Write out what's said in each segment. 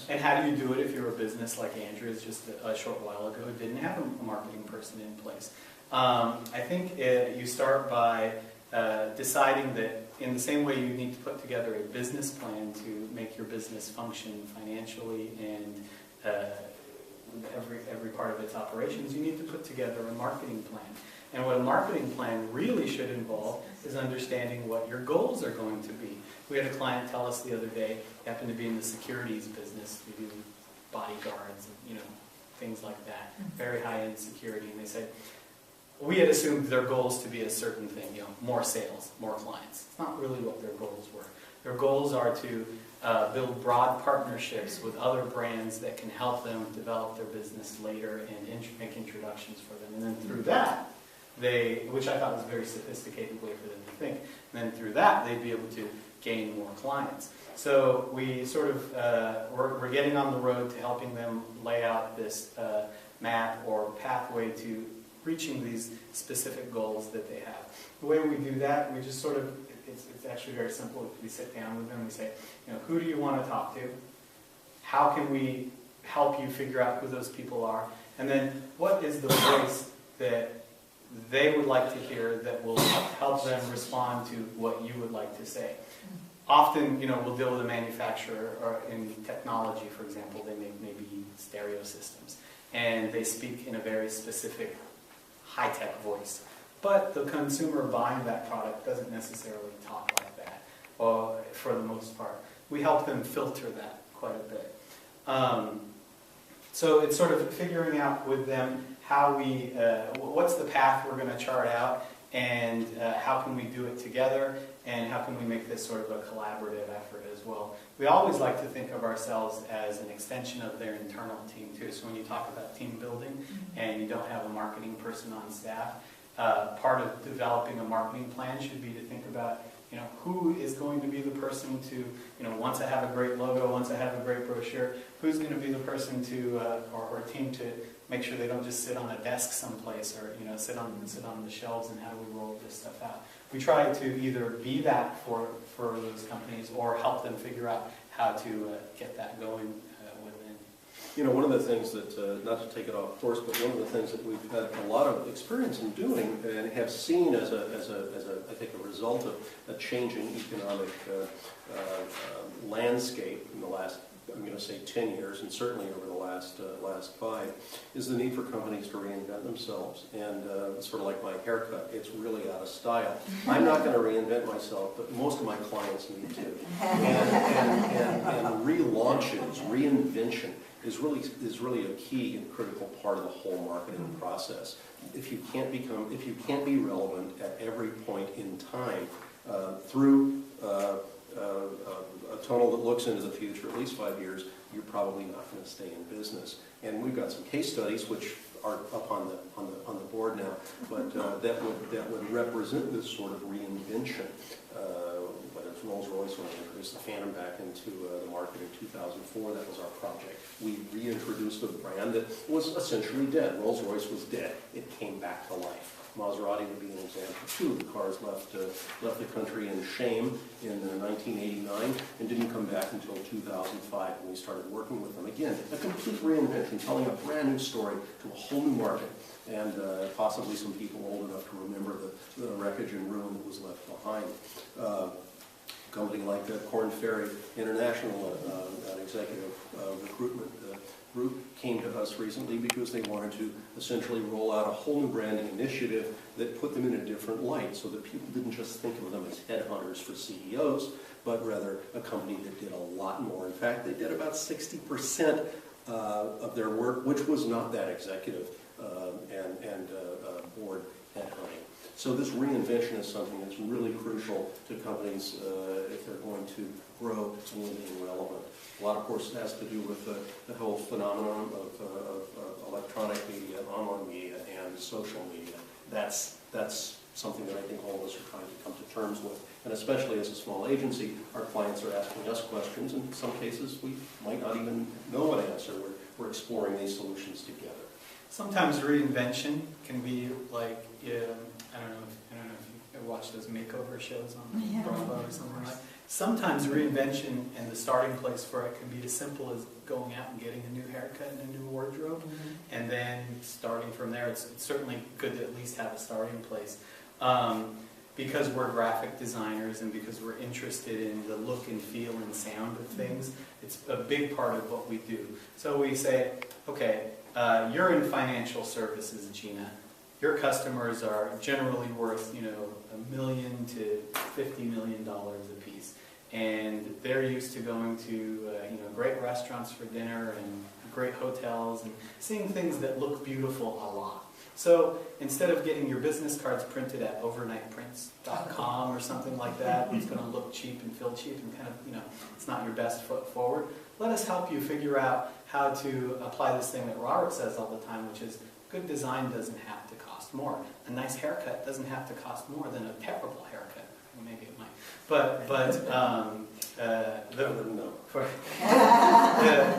And how do you do it if you're a business like Andrew's just a short while ago didn't have a marketing person in place? I think you start by deciding that in the same way you need to put together a business plan to make your business function financially and every part of its operations, you need to put together a marketing plan. And what a marketing plan really should involve is understanding what your goals are going to be. We had a client tell us the other day, he happened to be in the securities business, we do bodyguards, and, things like that, very high-end security, and they said, we had assumed their goals to be a certain thing, more sales, more clients. It's not really what their goals were. Their goals are to build broad partnerships with other brands that can help them develop their business later and make introductions for them. And then through that, which I thought was a very sophisticated way for them to think, and then through that, they'd be able to gain more clients. So we sort of, we're getting on the road to helping them lay out this map or pathway to reaching these specific goals that they have. The way we do that, we just sort of, it's actually very simple. We sit down with them, we say, who do you want to talk to? How can we help you figure out who those people are? And then what is the voice that they would like to hear that will help them respond to what you would like to say? Often, we'll deal with a manufacturer or in technology, for example, they make maybe stereo systems. And they speak in a very specific high-tech voice. But the consumer buying that product doesn't necessarily talk like that, for the most part. We help them filter that quite a bit. So it's sort of figuring out with them how what's the path we're going to chart out, and how can we do it together, and how can we make this sort of a collaborative effort as well. We always like to think of ourselves as an extension of their internal team too. So when you talk about team building and you don't have a marketing person on staff, part of developing a marketing plan should be to think about who is going to be the person to, once I have a great logo, once I have a great brochure, who's going to be the person to, or team to make sure they don't just sit on a desk someplace or, sit on the shelves, and how do we roll this stuff out. We try to either be that for those companies or help them figure out how to get that going within. One of the things that, not to take it off course, but one of the things that we've had a lot of experience in doing and have seen as I think a result of a changing economic landscape in the last, I'm going to say 10 years, and certainly over the last 5, is the need for companies to reinvent themselves. And it's sort of like my haircut. It's really out of style. I'm not going to reinvent myself, but most of my clients need to. And relaunches, reinvention, is really a key and critical part of the whole marketing process. If you can't be relevant at every point in time through a tunnel that looks into the future, at least 5 years, you're probably not going to stay in business. And we've got some case studies which are up on the board now, but that would represent this sort of reinvention. Whether it's Rolls-Royce, when we introduced the Phantom back into the market in 2004, that was our project. We reintroduced a brand that was essentially dead. Rolls-Royce was dead. It came back to life. Maserati would be an example too. The cars left the country in shame in 1989 and didn't come back until 2005 when we started working with them again. A complete reinvention, telling a brand new story to a whole new market, and possibly some people old enough to remember the wreckage and ruin that was left behind. A company like Korn Ferry International, an executive recruitment group, came to us recently because they wanted to essentially roll out a whole new branding initiative that put them in a different light, so that people didn't just think of them as headhunters for CEOs, but rather a company that did a lot more. In fact, they did about 60% of their work, which was not that executive and board headhunting. So this reinvention is something that's really crucial to companies if they're going to grow and being relevant. A lot, of course, has to do with the whole phenomenon of electronic media, online media, and social media. That's something that I think all of us are trying to come to terms with. And especially as a small agency, our clients are asking us questions, and in some cases we might not even know what to answer. We're exploring these solutions together. Sometimes reinvention can be like, I don't know if ever watch those makeover shows on Bravo or something like that? Sometimes reinvention and the starting place for it can be as simple as going out and getting a new haircut and a new wardrobe, and then starting from there. It's certainly good to at least have a starting place. Because we're graphic designers and because we're interested in the look and feel and sound of things, it's a big part of what we do. So we say, okay, you're in financial services, Gina. Your customers are generally worth, $1 million to $50 million a piece. And they're used to going to, great restaurants for dinner and great hotels and seeing things that look beautiful a lot. So instead of getting your business cards printed at overnightprints.com or something like that, it's going to look cheap and feel cheap and kind of, it's not your best foot forward. Let us help you figure out how to apply this thing that Robert says all the time, which is good design doesn't have to cost more. A nice haircut doesn't have to cost more than a terrible haircut. Well, maybe it might.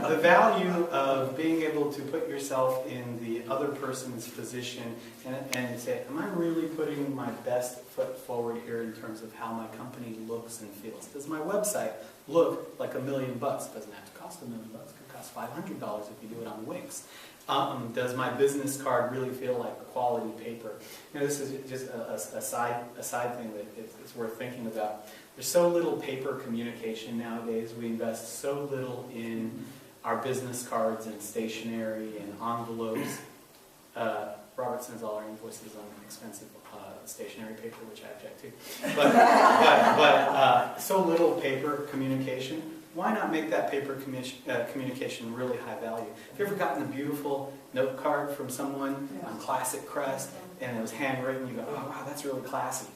The value of being able to put yourself in the other person's position and say, am I really putting my best foot forward here in terms of how my company looks and feels? Does my website look like $1 million? Doesn't have to cost $1 million. It could cost $500 if you do it on Wix. Does my business card really feel like quality paper? This is just a side thing that it's worth thinking about. There's so little paper communication nowadays. We invest so little in our business cards and stationery and envelopes. Robert sends all our invoices on expensive stationery paper, which I object to. But so little paper communication. Why not make that paper communication really high value? Have you ever gotten a beautiful note card from someone on Classic Crest and it was handwritten? You go, oh wow, that's really classy.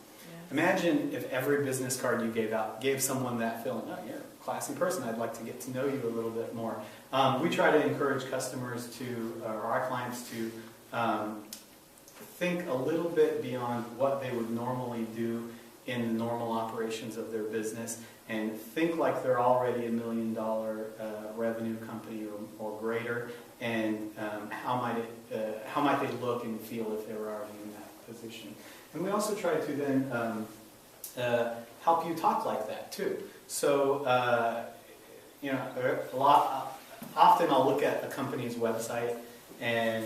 Imagine if every business card you gave out gave someone that feeling, oh, you're a classy person, I'd like to get to know you a little bit more. We try to encourage customers to, or our clients to, think a little bit beyond what they would normally do in the normal operations of their business and think like they're already $1 million revenue company or greater, and how might they look and feel if they were already in that position. And we also try to then help you talk like that too. So, often I'll look at a company's website and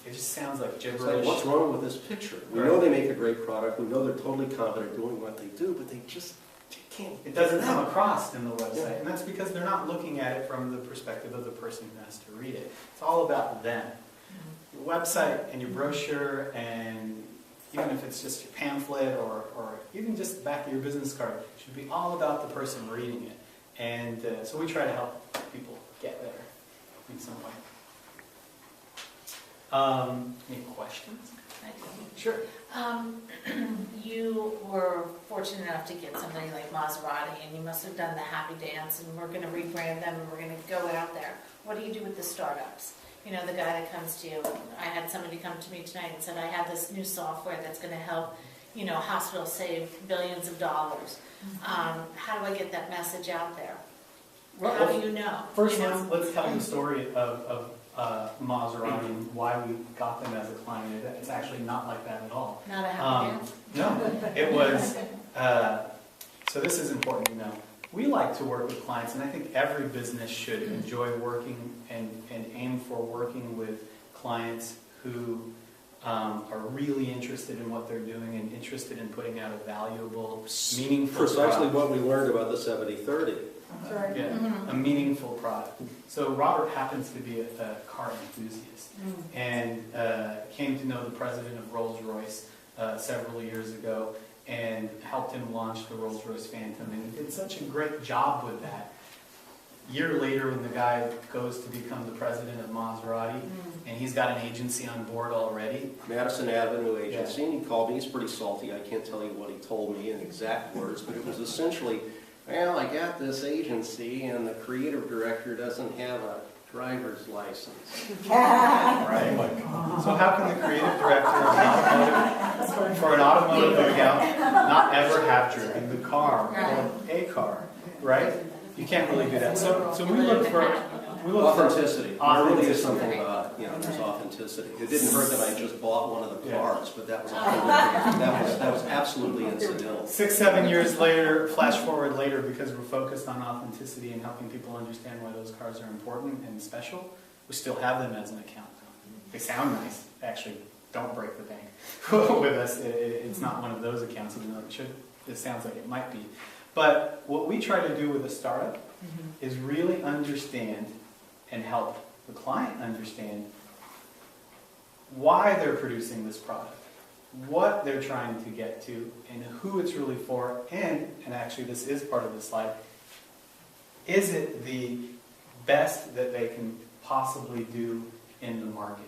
it just sounds like gibberish. It's like, what's wrong with this picture? We know they make a great product. We know they're totally competent doing what they do, but they can't. It doesn't come across in the website, and that's because they're not looking at it from the perspective of the person who has to read it. It's all about them. Your website and your brochure, and even if it's just your pamphlet or even just the back of your business card, should be all about the person reading it. And so we try to help people get there in some way. Any questions? Sure. You were fortunate enough to get somebody like Maserati, and you must have done the happy dance, and we're going to rebrand them, and we're going to go out there. What do you do with the startups? The guy that comes to you. I had somebody come to me tonight and said, I have this new software that's going to help, hospitals save billions of dollars. How do I get that message out there? How do you know? First, let's tell you the story of Maserati and why we got them as a client. It's actually not like that at all. Not a happy dance? No, it was, so this is important to know. We like to work with clients, and I think every business should enjoy working and aim for working with clients who are really interested in what they're doing and interested in putting out a valuable, meaningful Precisely product. what we learned about the 70-30. A meaningful product. So Robert happens to be a car enthusiast and came to know the president of Rolls-Royce several years ago and helped him launch the Rolls-Royce Phantom, and he did such a great job with that. A year later, when the guy goes to become the president of Maserati, and he's got an agency on board already. Madison Avenue Agency, and he called me. He's pretty salty. I can't tell you what he told me in exact words, but it was essentially, well, I got this agency, and the creative director doesn't have a driver's license. Right? So how can the creative director for an automotive account not ever have driven the car or a car, right? You can't really do that. So we look for We look for Authenticity. There really is authenticity. something about, there's authenticity. It didn't hurt that I just bought one of the Yeah. cars, but that was, that was absolutely incidental. 6-7 years later, flash forward later, because we're focused on authenticity and helping people understand why those cars are important and special, we still have them as an account. They sound nice, actually. Don't break the bank with us. It's not one of those accounts, even though it sounds like it might be. But what we try to do with a startup is really understand and help the client understand why they're producing this product, what they're trying to get to, and who it's really for, and actually this is part of the slide, is it the best that they can possibly do in the market?